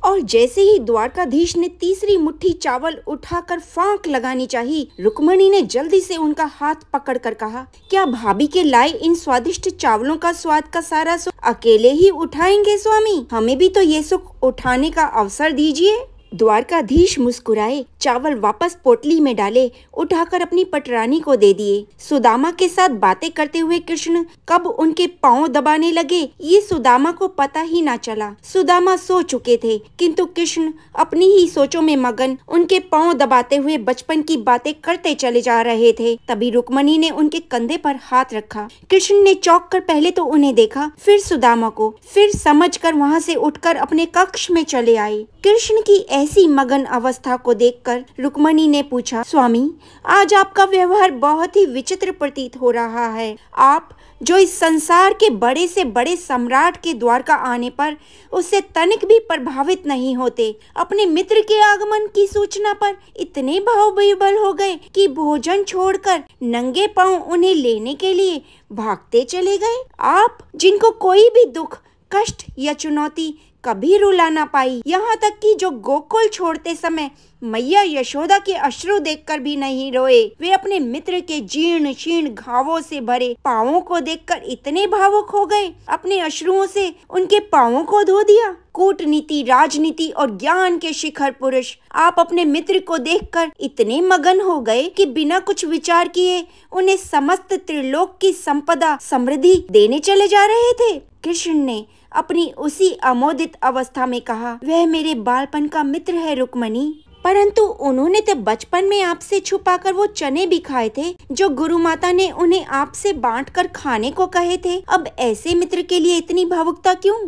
और जैसे ही द्वारकाधीश ने तीसरी मुट्ठी चावल उठाकर फांक लगानी चाही, रुक्मणी ने जल्दी से उनका हाथ पकड़कर कहा, क्या भाभी के लाए इन स्वादिष्ट चावलों का स्वाद का सारा सुख अकेले ही उठाएंगे स्वामी? हमें भी तो ये सुख उठाने का अवसर दीजिए। द्वारकाधीश मुस्कुराए, चावल वापस पोटली में डाले, उठाकर अपनी पटरानी को दे दिए। सुदामा के साथ बातें करते हुए कृष्ण कब उनके पांव दबाने लगे ये सुदामा को पता ही ना चला। सुदामा सो चुके थे, किंतु कृष्ण अपनी ही सोचों में मगन उनके पांव दबाते हुए बचपन की बातें करते चले जा रहे थे। तभी रुक्मणी ने उनके कंधे पर हाथ रखा। कृष्ण ने चौंक कर पहले तो उन्हें देखा, फिर सुदामा को, फिर समझकर वहाँ से उठकर अपने कक्ष में चले आए। कृष्ण की ऐसी मगन अवस्था को देखकर रुक्मणी ने पूछा, स्वामी, आज आपका व्यवहार बहुत ही विचित्र प्रतीत हो रहा है। आप जो इस संसार के बड़े से बड़े सम्राट के द्वार का आने पर उससे तनिक भी प्रभावित नहीं होते, अपने मित्र के आगमन की सूचना पर इतने भावविह्वल हो गए कि भोजन छोड़कर नंगे पांव उन्हें लेने के लिए भागते चले गए। आप जिनको कोई भी दुख, कष्ट या चुनौती कभी रुला ना पाई, यहाँ तक कि जो गोकुल छोड़ते समय मैया यशोदा के अश्रु देखकर भी नहीं रोए, वे अपने मित्र के जीर्ण शीर्ण घावों से भरे पांवों को देखकर इतने भावुक हो गए, अपने अश्रुओं से उनके पांवों को धो दिया। कूटनीति, राजनीति और ज्ञान के शिखर पुरुष, आप अपने मित्र को देखकर इतने मगन हो गए कि बिना कुछ विचार किए उन्हें समस्त त्रिलोक की संपदा समृद्धि देने चले जा रहे थे। कृष्ण ने अपनी उसी अमोदित अवस्था में कहा, वह मेरे बालपन का मित्र है रुक्मणी, परंतु उन्होंने तो बचपन में आपसे छुपाकर वो चने भी खाए थे जो गुरु माता ने उन्हें आपसे बांटकर खाने को कहे थे। अब ऐसे मित्र के लिए इतनी भावुकता क्यों?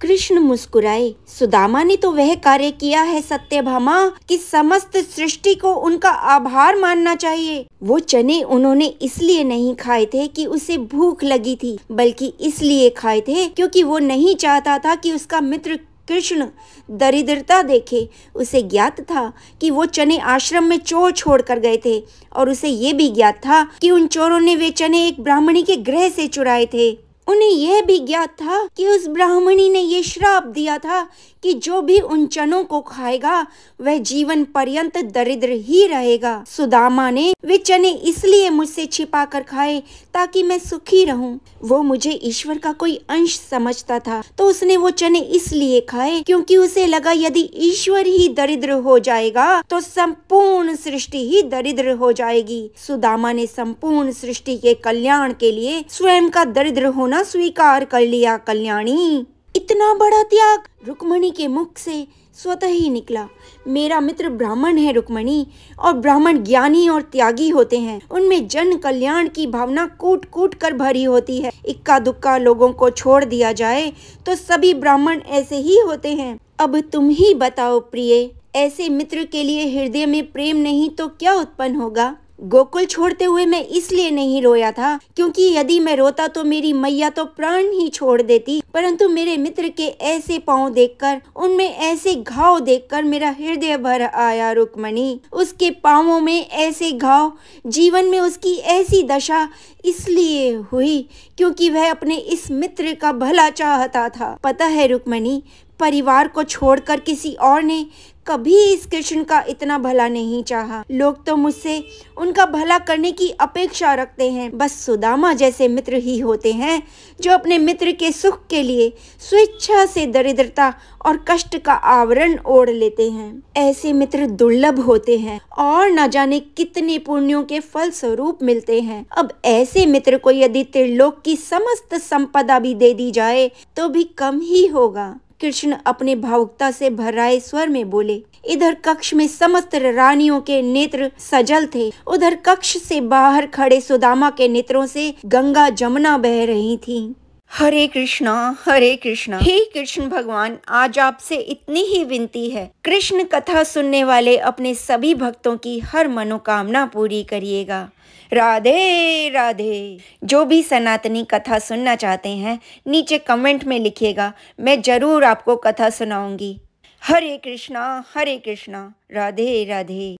कृष्ण मुस्कुराए, सुदामा ने तो वह कार्य किया है सत्यभामा कि समस्त सृष्टि को उनका आभार मानना चाहिए। वो चने उन्होंने इसलिए नहीं खाए थे कि उसे भूख लगी थी, बल्कि इसलिए खाए थे क्योंकि वो नहीं चाहता था कि उसका मित्र कृष्ण दरिद्रता देखे। उसे ज्ञात था कि वो चने आश्रम में चोर छोड़ कर गए थे, और उसे ये भी ज्ञात था कि उन चोरों ने वे चने एक ब्राह्मणी के गृह से चुराए थे। उन्हें यह भी ज्ञात था कि उस ब्राह्मणी ने ये श्राप दिया था कि जो भी उन चनों को खाएगा वह जीवन पर्यंत दरिद्र ही रहेगा। सुदामा ने वे चने इसलिए मुझसे छिपा कर खाए ताकि मैं सुखी रहूं। वो मुझे ईश्वर का कोई अंश समझता था, तो उसने वो चने इसलिए खाए क्योंकि उसे लगा यदि ईश्वर ही दरिद्र हो जाएगा तो संपूर्ण सृष्टि ही दरिद्र हो जाएगी। सुदामा ने संपूर्ण सृष्टि के कल्याण के लिए स्वयं का दरिद्र होना स्वीकार कर लिया। कल्याणी, इतना बड़ा त्याग रुक्मणी के मुख से स्वतः ही निकला। मेरा मित्र ब्राह्मण है रुक्मणी, और ब्राह्मण ज्ञानी और त्यागी होते हैं। उनमें जन कल्याण की भावना कूट कूट कर भरी होती है। इक्का दुक्का लोगों को छोड़ दिया जाए तो सभी ब्राह्मण ऐसे ही होते हैं। अब तुम ही बताओ प्रिय, ऐसे मित्र के लिए हृदय में प्रेम नहीं तो क्या उत्पन्न होगा? गोकुल छोड़ते हुए मैं इसलिए नहीं रोया था क्योंकि यदि मैं रोता तो मेरी मैया तो प्राण ही छोड़ देती, परंतु मेरे मित्र के ऐसे पांव देखकर, उनमें ऐसे घाव देखकर मेरा हृदय भर आया रुक्मणी। उसके पांवों में ऐसे घाव, जीवन में उसकी ऐसी दशा इसलिए हुई क्योंकि वह अपने इस मित्र का भला चाहता था। पता है रुक्मणी, परिवार को छोड़कर किसी और ने कभी इस कृष्ण का इतना भला नहीं चाहा। लोग तो मुझसे उनका भला करने की अपेक्षा रखते हैं। बस सुदामा जैसे मित्र ही होते हैं जो अपने मित्र के सुख के लिए स्वेच्छा से दरिद्रता और कष्ट का आवरण ओढ़ लेते हैं। ऐसे मित्र दुर्लभ होते हैं और न जाने कितने पुण्यों के फल स्वरूप मिलते हैं। अब ऐसे मित्र को यदि त्रिलोक की समस्त संपदा भी दे दी जाए तो भी कम ही होगा। कृष्ण अपने भावुकता से भराए स्वर में बोले। इधर कक्ष में समस्त रानियों के नेत्र सजल थे, उधर कक्ष से बाहर खड़े सुदामा के नेत्रों से गंगा जमुना बह रही थी। हरे कृष्णा हरे कृष्णा। हे कृष्ण भगवान, आज आपसे इतनी ही विनती है, कृष्ण कथा सुनने वाले अपने सभी भक्तों की हर मनोकामना पूरी करिएगा। राधे राधे। जो भी सनातनी कथा सुनना चाहते हैं नीचे कमेंट में लिखिएगा, मैं जरूर आपको कथा सुनाऊंगी। हरे कृष्णा राधे राधे।